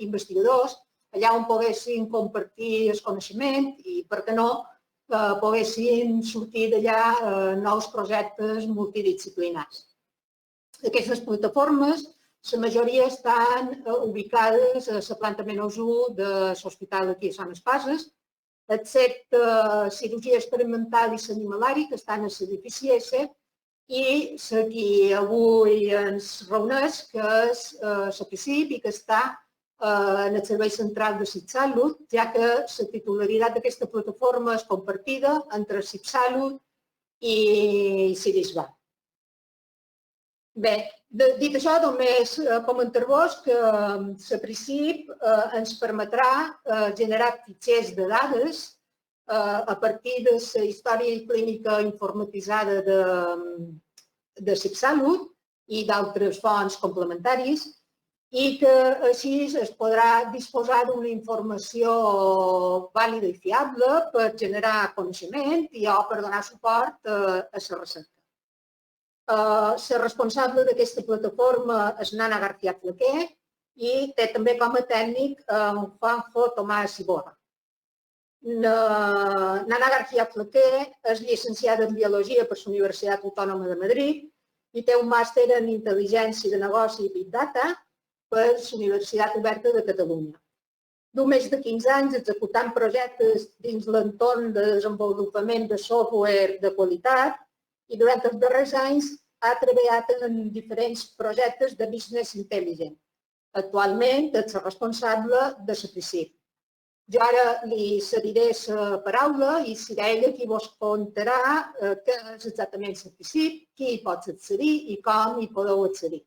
investigadors, allà on poguessin compartir el coneixement i, per què no, poguessin sortir d'allà nous projectes multidisciplinars. Aquestes plataformes, la majoria estan ubicades a la planta menys 1 de l'hospital aquí a Sant Espases, excepte cirurgia experimental i l'animalari, que estan a l'edifici S, i la que avui ens reuneix, que és la PSIP i que està en el Servei Central de CIPSalut, ja que la titularitat d'aquesta plataforma és compartida entre CIPSalut i CIDISBA. Bé, dit això, només comentar-vos que la PSIP ens permetrà generar fitxers de dades a partir de la història clínica informatitzada de CIPSalut i d'altres fonts complementaris i que així es podrà disposar d'una informació vàlida i fiable per generar coneixement i per donar suport a la recerca. La responsable d'aquesta plataforma és Nana García Flequer i té també com a tècnic Juanjo Tomás Iborra. Nana García Flequer és llicenciada en Biologia per la Universitat Autònoma de Madrid i té un màster en Intel·ligència de Negoci i Big Data per la Universitat Oberta de Catalunya. Du més de 15 anys executant projectes dins l'entorn de desenvolupament de software de qualitat i durant els darrers anys ha treballat en diferents projectes de Business Intelligence. Actualment és la responsable de la PSIP. Jo ara li cediré la paraula i serà ella qui vos contarà què és exactament la PSIP, qui hi pot accedir i com hi podeu accedir.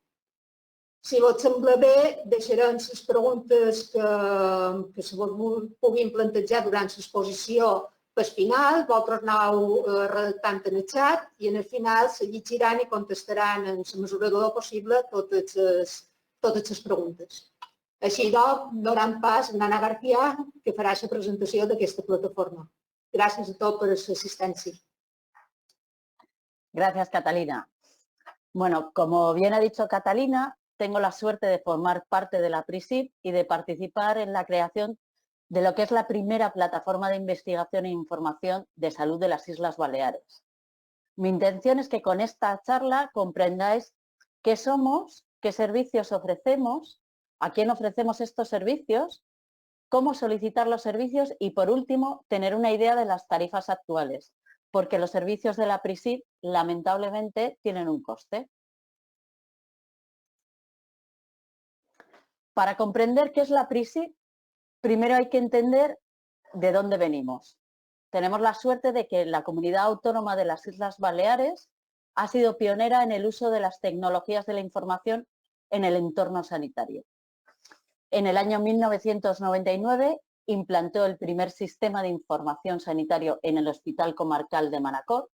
Si vos sembla bé, deixarem les preguntes que se vos puguin plantejar durant l'exposició pel final, vosaltres aneu redactant en el xat i en el final se llegiran i contestaran en la mesura del possible totes les preguntes. Així doncs, donant pas a Nana García, que farà la presentació d'aquesta plataforma. Gràcies a tots per l'assistència. Gracias, Catalina. Bueno, como bien ha dicho Catalina, tengo la suerte de formar parte de la PRISIP y de participar en la creación de lo que es la primera plataforma de investigación e información de salud de las Islas Baleares. Mi intención es que con esta charla comprendáis qué somos, qué servicios ofrecemos, a quién ofrecemos estos servicios, cómo solicitar los servicios y, por último, tener una idea de las tarifas actuales, porque los servicios de la PRISIP, lamentablemente, tienen un coste. Para comprender qué es la PRISIP, primero hay que entender de dónde venimos. Tenemos la suerte de que la Comunidad Autónoma de las Islas Baleares ha sido pionera en el uso de las tecnologías de la información en el entorno sanitario. En el año 1999 implantó el primer sistema de información sanitario en el Hospital Comarcal de Manacor.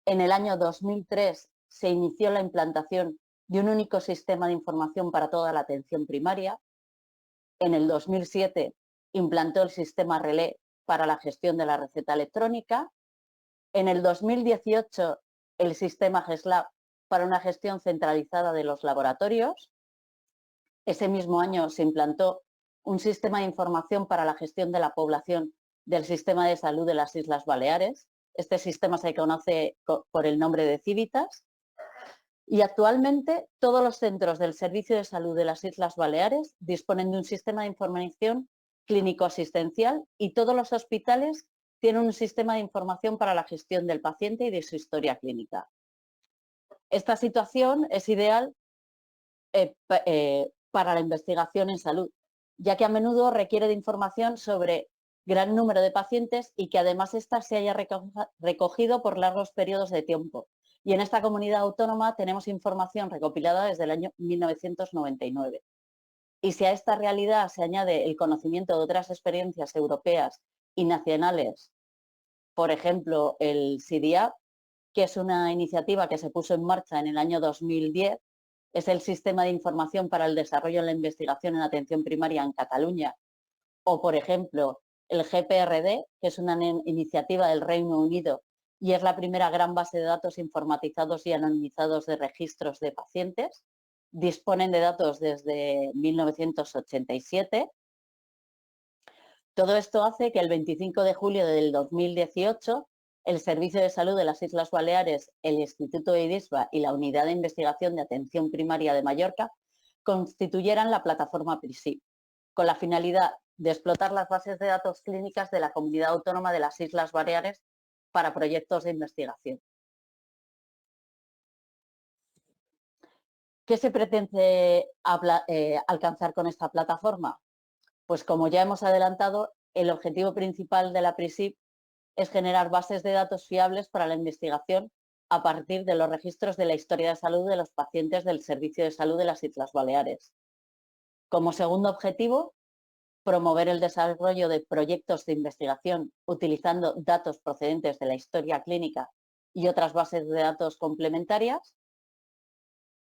En el año 2003 se inició la implantación de un único sistema de información para toda la atención primaria. En el 2007 implantó el sistema Relé para la gestión de la receta electrónica. En el 2018 el sistema GESLab para una gestión centralizada de los laboratorios. Ese mismo año se implantó un sistema de información para la gestión de la población del Sistema de Salud de las Islas Baleares. Este sistema se conoce por el nombre de Civitas. Y actualmente todos los centros del Servicio de Salud de las Islas Baleares disponen de un sistema de información clínico-asistencial y todos los hospitales tienen un sistema de información para la gestión del paciente y de su historia clínica. Esta situación es ideal para la investigación en salud, ya que a menudo requiere de información sobre gran número de pacientes y que además ésta se haya recogido por largos periodos de tiempo. Y en esta comunidad autónoma tenemos información recopilada desde el año 1999. Y si a esta realidad se añade el conocimiento de otras experiencias europeas y nacionales, por ejemplo, el CIDIAP, que es una iniciativa que se puso en marcha en el año 2010, es el Sistema de Información para el Desarrollo de la Investigación en Atención Primaria en Cataluña, o, por ejemplo, el GPRD, que es una iniciativa del Reino Unido y es la primera gran base de datos informatizados y anonimizados de registros de pacientes, disponen de datos desde 1987. Todo esto hace que el 25 de julio del 2018 el Servicio de Salud de las Islas Baleares, el Instituto de IDISBA y la Unidad de Investigación de Atención Primaria de Mallorca constituyeran la plataforma PRISIP, con la finalidad de explotar las bases de datos clínicas de la Comunidad Autónoma de las Islas Baleares para proyectos de investigación. ¿Qué se pretende alcanzar con esta plataforma? Pues como ya hemos adelantado, el objetivo principal de la PRISIP es generar bases de datos fiables para la investigación a partir de los registros de la historia de salud de los pacientes del Servicio de Salud de las Islas Baleares. Como segundo objetivo, promover el desarrollo de proyectos de investigación utilizando datos procedentes de la historia clínica y otras bases de datos complementarias.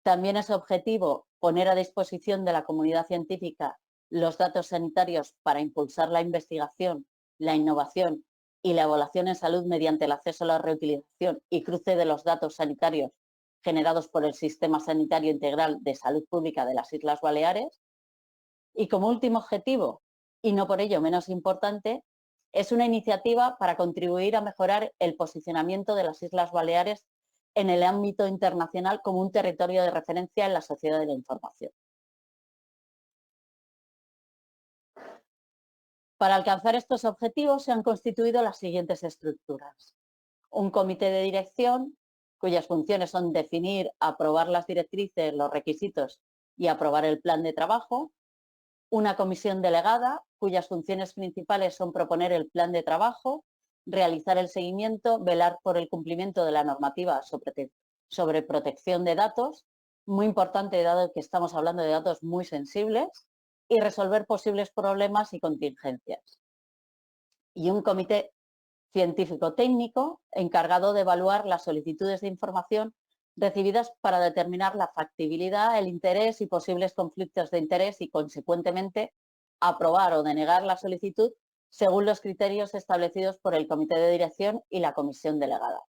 También es objetivo poner a disposición de la comunidad científica los datos sanitarios para impulsar la investigación, la innovación y la evaluación en salud mediante el acceso a la reutilización y cruce de los datos sanitarios generados por el Sistema Sanitario Integral de Salud Pública de las Islas Baleares. Y como último objetivo, y no por ello menos importante, es una iniciativa para contribuir a mejorar el posicionamiento de las Islas Baleares en el ámbito internacional como un territorio de referencia en la sociedad de la información. Para alcanzar estos objetivos se han constituido las siguientes estructuras. Un comité de dirección, cuyas funciones son definir, aprobar las directrices, los requisitos y aprobar el plan de trabajo. Una comisión delegada, cuyas funciones principales son proponer el plan de trabajo, realizar el seguimiento, velar por el cumplimiento de la normativa sobre protección de datos, muy importante dado que estamos hablando de datos muy sensibles, y resolver posibles problemas y contingencias. Y un comité científico-técnico encargado de evaluar las solicitudes de información recibidas para determinar la factibilidad, el interés y posibles conflictos de interés y, consecuentemente, aprobar o denegar la solicitud según los criterios establecidos por el comité de dirección y la comisión delegada.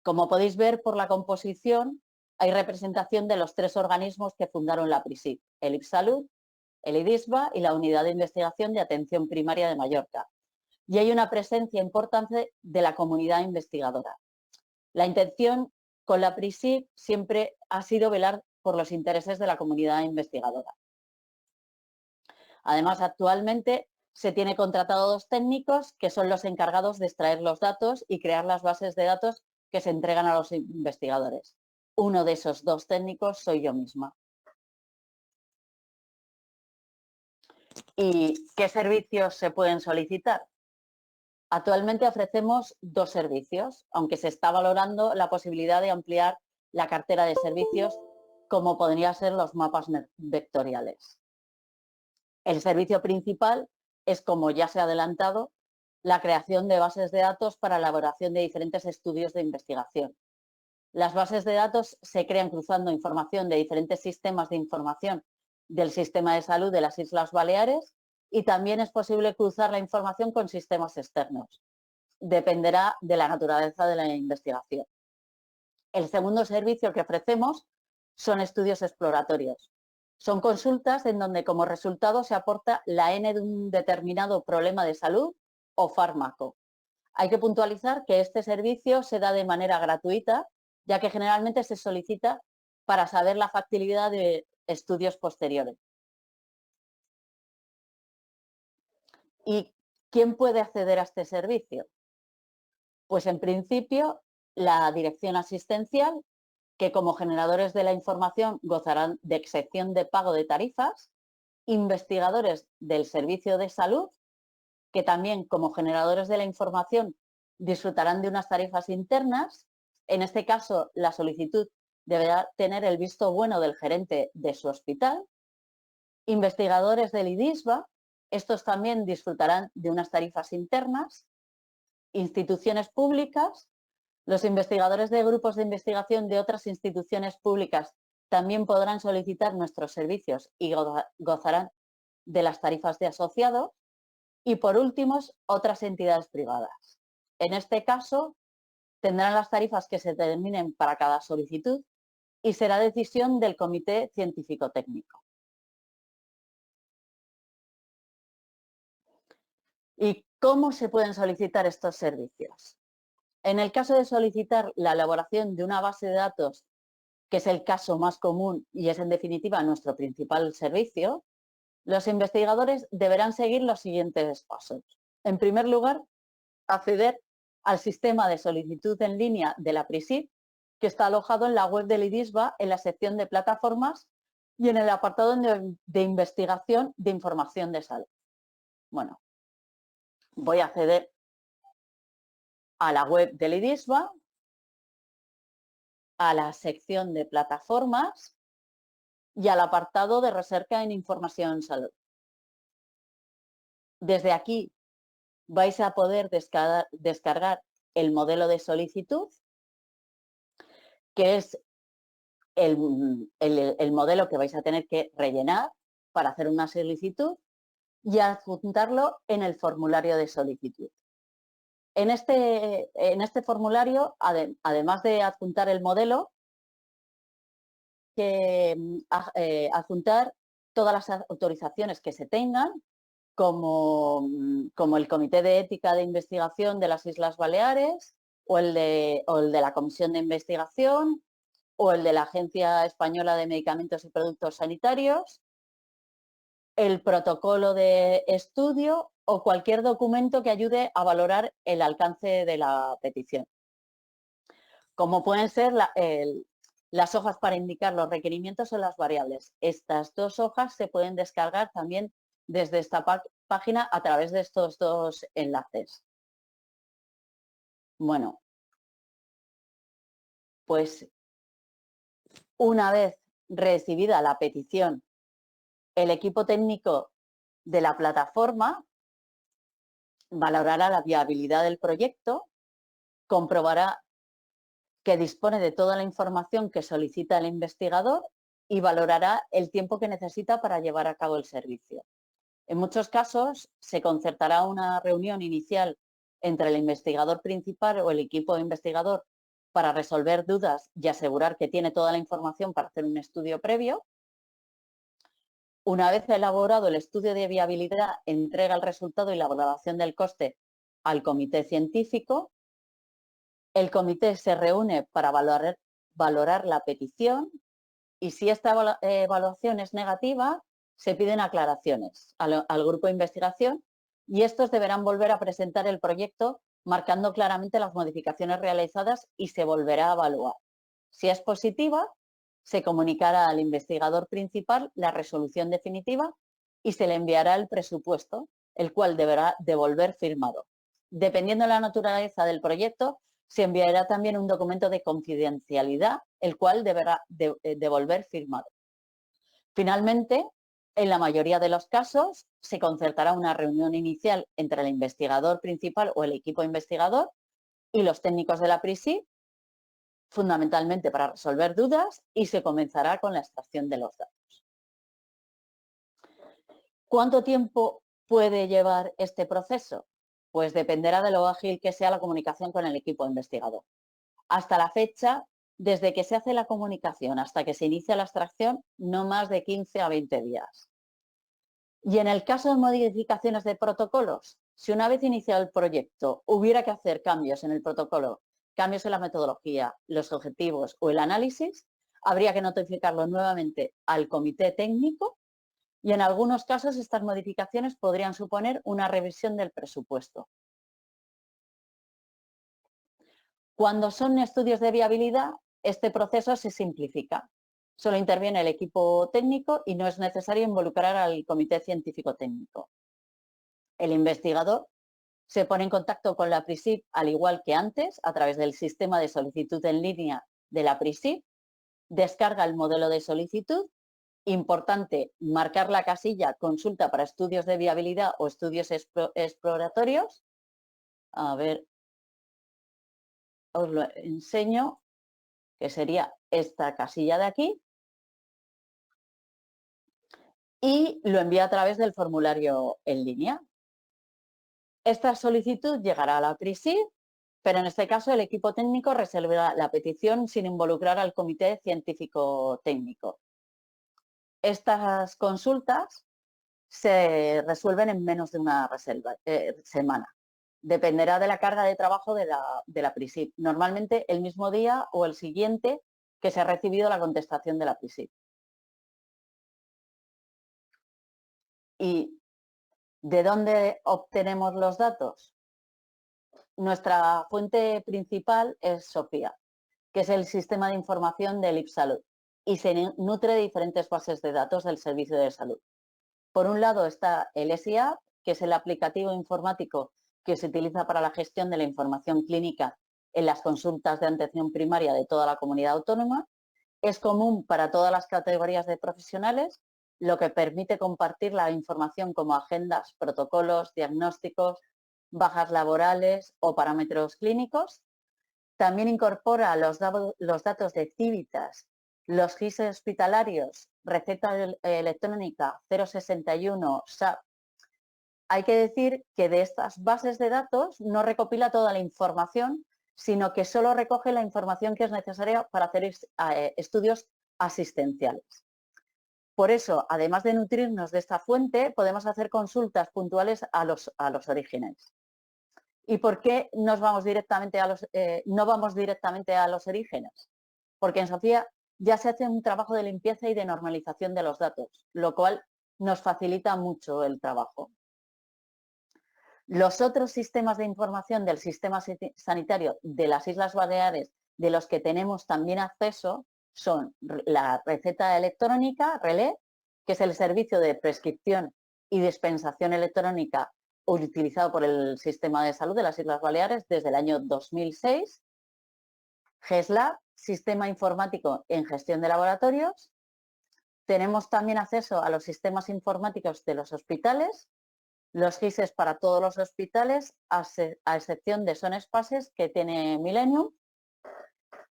Como podéis ver por la composición, hay representación de los tres organismos que fundaron la PRISIP, el IPSalud, el IDISBA y la Unidad de Investigación de Atención Primaria de Mallorca. Y hay una presencia importante de la comunidad investigadora. La intención con la PRISIP siempre ha sido velar por los intereses de la comunidad investigadora. Además, actualmente se tiene contratados técnicos que son los encargados de extraer los datos y crear las bases de datos que se entregan a los investigadores. Uno de esos dos técnicos soy yo misma. ¿Y qué servicios se pueden solicitar? Actualmente ofrecemos dos servicios, aunque se está valorando la posibilidad de ampliar la cartera de servicios, como podrían ser los mapas vectoriales. El servicio principal es, como ya se ha adelantado, la creación de bases de datos para la elaboración de diferentes estudios de investigación. Las bases de datos se crean cruzando información de diferentes sistemas de información del sistema de salud de las Islas Baleares y también es posible cruzar la información con sistemas externos. Dependerá de la naturaleza de la investigación. El segundo servicio que ofrecemos son estudios exploratorios. Son consultas en donde como resultado se aporta la N de un determinado problema de salud o fármaco. Hay que puntualizar que este servicio se da de manera gratuita, ya que generalmente se solicita para saber la factibilidad de estudios posteriores. ¿Y quién puede acceder a este servicio? Pues en principio la dirección asistencial, que como generadores de la información gozarán de exención de pago de tarifas, investigadores del servicio de salud, que también como generadores de la información disfrutarán de unas tarifas internas. En este caso, la solicitud deberá tener el visto bueno del gerente de su hospital. Investigadores del IDISBA, estos también disfrutarán de unas tarifas internas. Instituciones públicas, los investigadores de grupos de investigación de otras instituciones públicas también podrán solicitar nuestros servicios y gozarán de las tarifas de asociado. Y por último, otras entidades privadas. En este caso, tendrán las tarifas que se determinen para cada solicitud y será decisión del Comité Científico-Técnico. ¿Y cómo se pueden solicitar estos servicios? En el caso de solicitar la elaboración de una base de datos, que es el caso más común y es en definitiva nuestro principal servicio, los investigadores deberán seguir los siguientes pasos. En primer lugar, acceder al sistema de solicitud en línea de la PRISIP, que está alojado en la web del IDISBA en la sección de plataformas y en el apartado de investigación de información de salud. Bueno, voy a acceder a la web del IDISBA, a la sección de plataformas y al apartado de recerca en información en salud. Desde aquí vais a poder descargar el modelo de solicitud, que es el modelo que vais a tener que rellenar para hacer una solicitud y adjuntarlo en el formulario de solicitud. En este formulario, además de adjuntar el modelo, adjuntar todas las autorizaciones que se tengan, como el Comité de Ética de Investigación de las Islas Baleares, o el de la Comisión de Investigación, o el de la Agencia Española de Medicamentos y Productos Sanitarios, el protocolo de estudio o cualquier documento que ayude a valorar el alcance de la petición. Como pueden ser las hojas para indicar los requerimientos o las variables. Estas dos hojas se pueden descargar también desde esta página a través de estos dos enlaces. Bueno, pues una vez recibida la petición, el equipo técnico de la plataforma valorará la viabilidad del proyecto, comprobará que dispone de toda la información que solicita el investigador y valorará el tiempo que necesita para llevar a cabo el servicio. En muchos casos se concertará una reunión inicial entre el investigador principal o el equipo investigador para resolver dudas y asegurar que tiene toda la información para hacer un estudio previo. Una vez elaborado el estudio de viabilidad, entrega el resultado y la valoración del coste al comité científico. El comité se reúne para valorar la petición y si esta evaluación es negativa, se piden aclaraciones al grupo de investigación y estos deberán volver a presentar el proyecto marcando claramente las modificaciones realizadas y se volverá a evaluar. Si es positiva, se comunicará al investigador principal la resolución definitiva y se le enviará el presupuesto, el cual deberá devolver firmado. Dependiendo de la naturaleza del proyecto, se enviará también un documento de confidencialidad, el cual deberá devolver firmado. Finalmente, en la mayoría de los casos, se concertará una reunión inicial entre el investigador principal o el equipo investigador y los técnicos de la PRISIP, fundamentalmente para resolver dudas, y se comenzará con la extracción de los datos. ¿Cuánto tiempo puede llevar este proceso? Pues dependerá de lo ágil que sea la comunicación con el equipo investigador. Hasta la fecha, desde que se hace la comunicación hasta que se inicia la extracción, no más de 15 a 20 días. Y en el caso de modificaciones de protocolos, si una vez iniciado el proyecto hubiera que hacer cambios en el protocolo, cambios en la metodología, los objetivos o el análisis, habría que notificarlo nuevamente al comité técnico y en algunos casos estas modificaciones podrían suponer una revisión del presupuesto. Cuando son estudios de viabilidad, este proceso se simplifica. Solo interviene el equipo técnico y no es necesario involucrar al comité científico técnico. El investigador se pone en contacto con la PRISIP al igual que antes a través del sistema de solicitud en línea de la PRISIP, descarga el modelo de solicitud. Importante, marcar la casilla consulta para estudios de viabilidad o estudios exploratorios. A ver, os lo enseño, que sería esta casilla de aquí. Y lo envía a través del formulario en línea. Esta solicitud llegará a la PRISIP, pero en este caso el equipo técnico resolverá la petición sin involucrar al comité científico técnico. Estas consultas se resuelven en menos de una semana. Dependerá de la carga de trabajo de la PRISIP. Normalmente el mismo día o el siguiente que se ha recibido la contestación de la PRISIP. ¿Y de dónde obtenemos los datos? Nuestra fuente principal es SOFIA, que es el sistema de información del IPSalud, y se nutre de diferentes bases de datos del servicio de salud. Por un lado está el SIAP, que es el aplicativo informático que se utiliza para la gestión de la información clínica en las consultas de atención primaria de toda la comunidad autónoma. Es común para todas las categorías de profesionales, lo que permite compartir la información como agendas, protocolos, diagnósticos, bajas laborales o parámetros clínicos. También incorpora los datos de Civitas, los GIS hospitalarios, receta electrónica 061, SAP. Hay que decir que de estas bases de datos no recopila toda la información, sino que solo recoge la información que es necesaria para hacer estudios asistenciales. Por eso, además de nutrirnos de esta fuente, podemos hacer consultas puntuales a los orígenes. ¿Y por qué no vamos directamente a los orígenes? Porque en SOFIA ya se hace un trabajo de limpieza y de normalización de los datos, lo cual nos facilita mucho el trabajo. Los otros sistemas de información del sistema sanitario de las Islas Baleares, de los que tenemos también acceso, son la receta electrónica, RELE, que es el servicio de prescripción y dispensación electrónica utilizado por el sistema de salud de las Islas Baleares desde el año 2006, GESLab, sistema informático en gestión de laboratorios. Tenemos también acceso a los sistemas informáticos de los hospitales, los GIS para todos los hospitales, a excepción de SonSpaces, que tiene Millennium,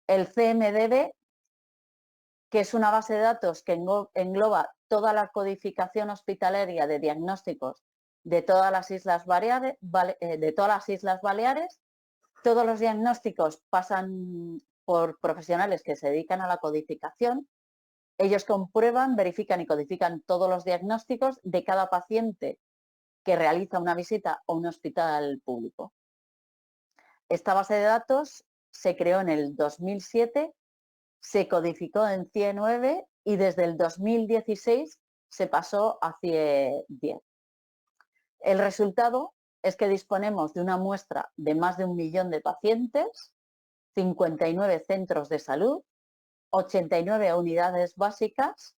el CMDB, que es una base de datos que engloba toda la codificación hospitalaria de diagnósticos de todas las Islas Baleares. Todos los diagnósticos pasan por profesionales que se dedican a la codificación. Ellos comprueban, verifican y codifican todos los diagnósticos de cada paciente que realiza una visita a un hospital público. Esta base de datos se creó en el 2007, se codificó en CIE 9 y desde el 2016 se pasó a CIE 10. El resultado es que disponemos de una muestra de más de 1 millón de pacientes, 59 centros de salud, 89 unidades básicas,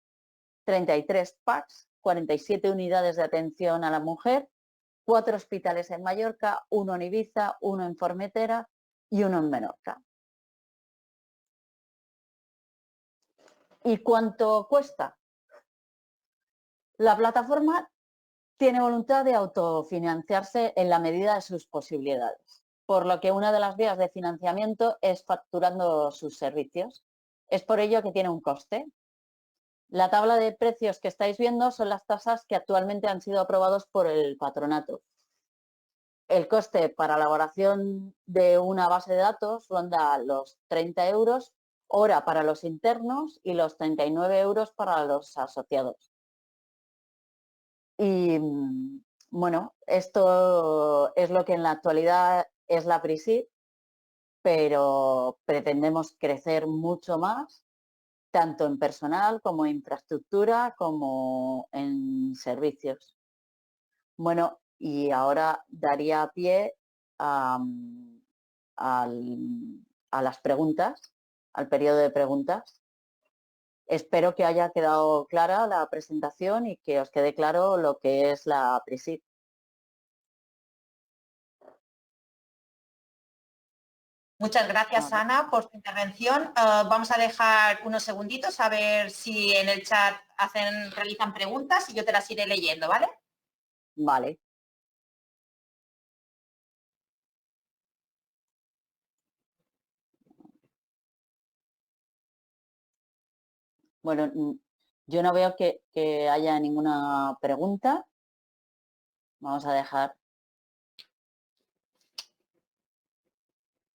33 PACs, 47 unidades de atención a la mujer, 4 hospitales en Mallorca, 1 en Ibiza, 1 en Formentera y 1 en Menorca. ¿Y cuánto cuesta? La plataforma tiene voluntad de autofinanciarse en la medida de sus posibilidades, por lo que una de las vías de financiamiento es facturando sus servicios. Es por ello que tiene un coste. La tabla de precios que estáis viendo son las tasas que actualmente han sido aprobados por el patronato. El coste para la elaboración de una base de datos ronda los 30 euros hora para los internos y los 39 euros para los asociados. Y bueno, esto es lo que en la actualidad es la PRISIP, pero pretendemos crecer mucho más, tanto en personal como en infraestructura, como en servicios. Bueno, y ahora daría pie a las preguntas, al periodo de preguntas. Espero que haya quedado clara la presentación y que os quede claro lo que es la PRISIP. Muchas gracias, Ana, por tu intervención. Vamos a dejar unos segunditos a ver si en el chat realizan preguntas y yo te las iré leyendo, ¿vale? Vale. Bueno, yo no veo que haya ninguna pregunta. Vamos a dejar